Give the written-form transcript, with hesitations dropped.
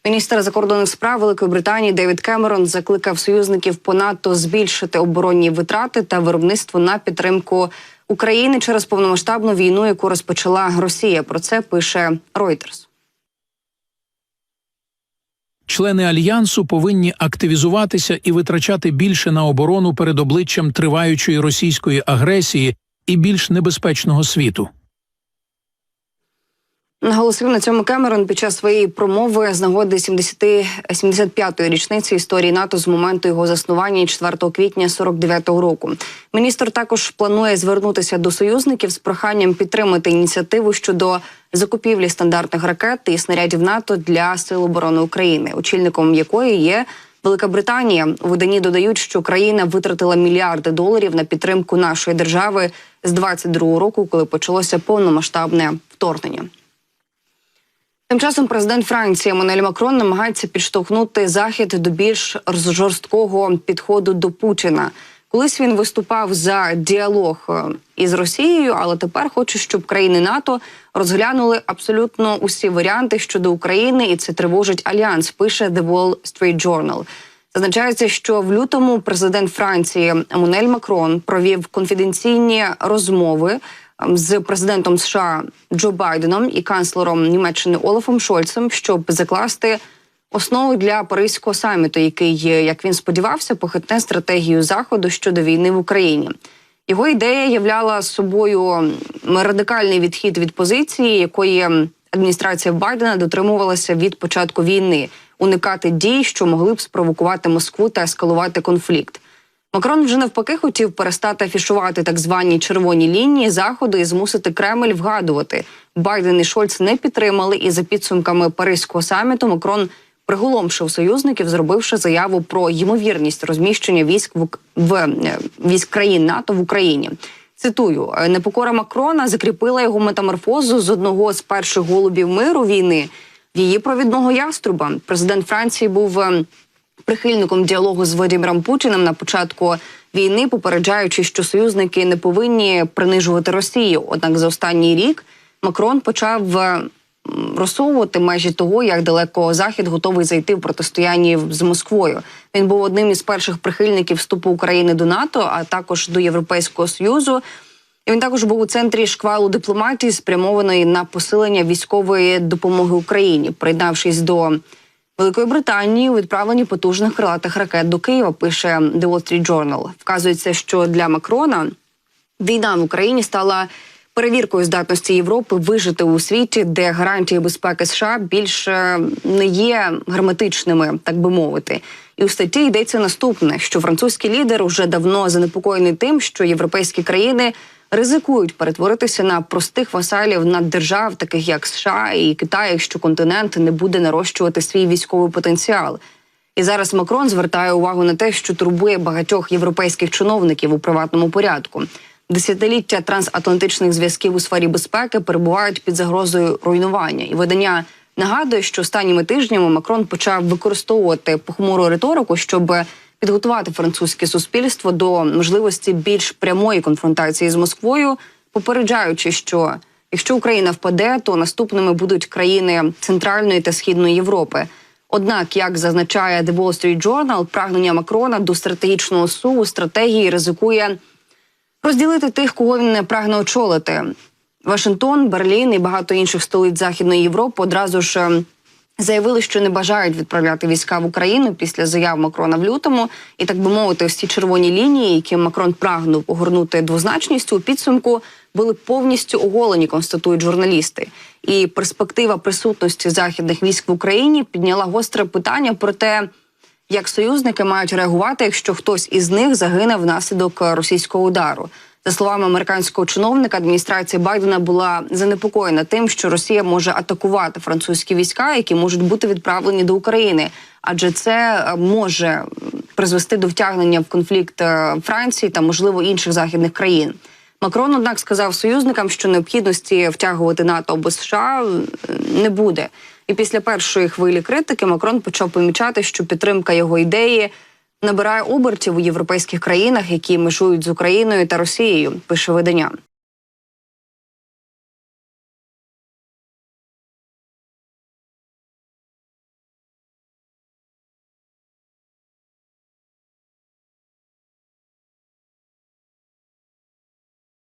Міністр закордонних справ Великої Британії Девід Кемерон закликав союзників по НАТО збільшити оборонні витрати та виробництво на підтримку України через повномасштабну війну, яку розпочала Росія. Про це пише Reuters. Члени Альянсу повинні активізуватися і витрачати більше на оборону перед обличчям триваючої російської агресії і більш небезпечного світу. Наголосив на цьому Кемерон під час своєї промови з нагоди 75-ї річниці історії НАТО з моменту його заснування 4 квітня 49-го року. Міністр також планує звернутися до союзників з проханням підтримати ініціативу щодо закупівлі стандартних ракет і снарядів НАТО для Сил оборони України, очільником якої є Велика Британія. У виданні додають, що країна витратила мільярди доларів на підтримку нашої держави з 22-го року, коли почалося повномасштабне вторгнення. Тим часом президент Франції Еммануель Макрон намагається підштовхнути Захід до більш жорсткого підходу до Путіна. Колись він виступав за діалог із Росією, але тепер хоче, щоб країни НАТО розглянули абсолютно усі варіанти щодо України, і це тривожить Альянс, пише The Wall Street Journal. Зазначається, що в лютому президент Франції Еммануель Макрон провів конфіденційні розмови з президентом США Джо Байденом і канцлером Німеччини Олафом Шольцем, щоб закласти основи для Паризького саміту, який, як він сподівався, похитне стратегію Заходу щодо війни в Україні. Його ідея являла собою радикальний відхід від позиції, якої адміністрація Байдена дотримувалася від початку війни – уникати дій, що могли б спровокувати Москву та ескалувати конфлікт. Макрон вже навпаки хотів перестати афішувати так звані червоні лінії Заходу і змусити Кремль вгадувати. Байден і Шольц не підтримали, і за підсумками Паризького саміту Макрон приголомшив союзників, зробивши заяву про ймовірність розміщення військ країн НАТО в Україні. Цитую, «Непокора Макрона закріпила його метаморфозу з одного з перших голубів миру війни в її провідного яструба». Президент Франції був прихильником діалогу з Володимиром Путіним на початку війни, попереджаючи, що союзники не повинні принижувати Росію. Однак за останній рік Макрон почав розсовувати межі того, як далеко Захід готовий зайти в протистоянні з Москвою. Він був одним із перших прихильників вступу України до НАТО, а також до Європейського Союзу. І він також був у центрі шквалу дипломатії, спрямованої на посилення військової допомоги Україні, приєднавшись до Великої Британії у відправленні потужних крилатих ракет до Києва, пише The Wall Street Journal. Вказується, що для Макрона війна в Україні стала перевіркою здатності Європи вижити у світі, де гарантії безпеки США більше не є герметичними, так би мовити. І у статті йдеться наступне, що французький лідер уже давно занепокоєний тим, що європейські країни ризикують перетворитися на простих васалів наддержав, таких як США і Китай, якщо континент не буде нарощувати свій військовий потенціал. І зараз Макрон звертає увагу на те, що турбує багатьох європейських чиновників у приватному порядку. Десятиліття трансатлантичних зв'язків у сфері безпеки перебувають під загрозою руйнування. І видання нагадує, що останніми тижнями Макрон почав використовувати похмуру риторику, щоб підготувати французьке суспільство до можливості більш прямої конфронтації з Москвою, попереджаючи, що якщо Україна впаде, то наступними будуть країни Центральної та Східної Європи. Однак, як зазначає The Wall Street Journal, прагнення Макрона до стратегічного суву стратегії ризикує розділити тих, кого він не прагне очолити. Вашингтон, Берлін і багато інших столиць Західної Європи одразу ж заявили, що не бажають відправляти війська в Україну після заяв Макрона в лютому. І, так би мовити, ось ці червоні лінії, які Макрон прагнув огорнути двозначністю, у підсумку були повністю оголені, констатують журналісти. І перспектива присутності західних військ в Україні підняла гостре питання про те, як союзники мають реагувати, якщо хтось із них загине внаслідок російського удару. За словами американського чиновника, адміністрація Байдена була занепокоєна тим, що Росія може атакувати французькі війська, які можуть бути відправлені до України. Адже це може призвести до втягнення в конфлікт Франції та, можливо, інших західних країн. Макрон, однак, сказав союзникам, що необхідності втягувати НАТО або США не буде. І після першої хвилі критики Макрон почав помічати, що підтримка його ідеї набирає обертів у європейських країнах, які межують з Україною та Росією, пише видання.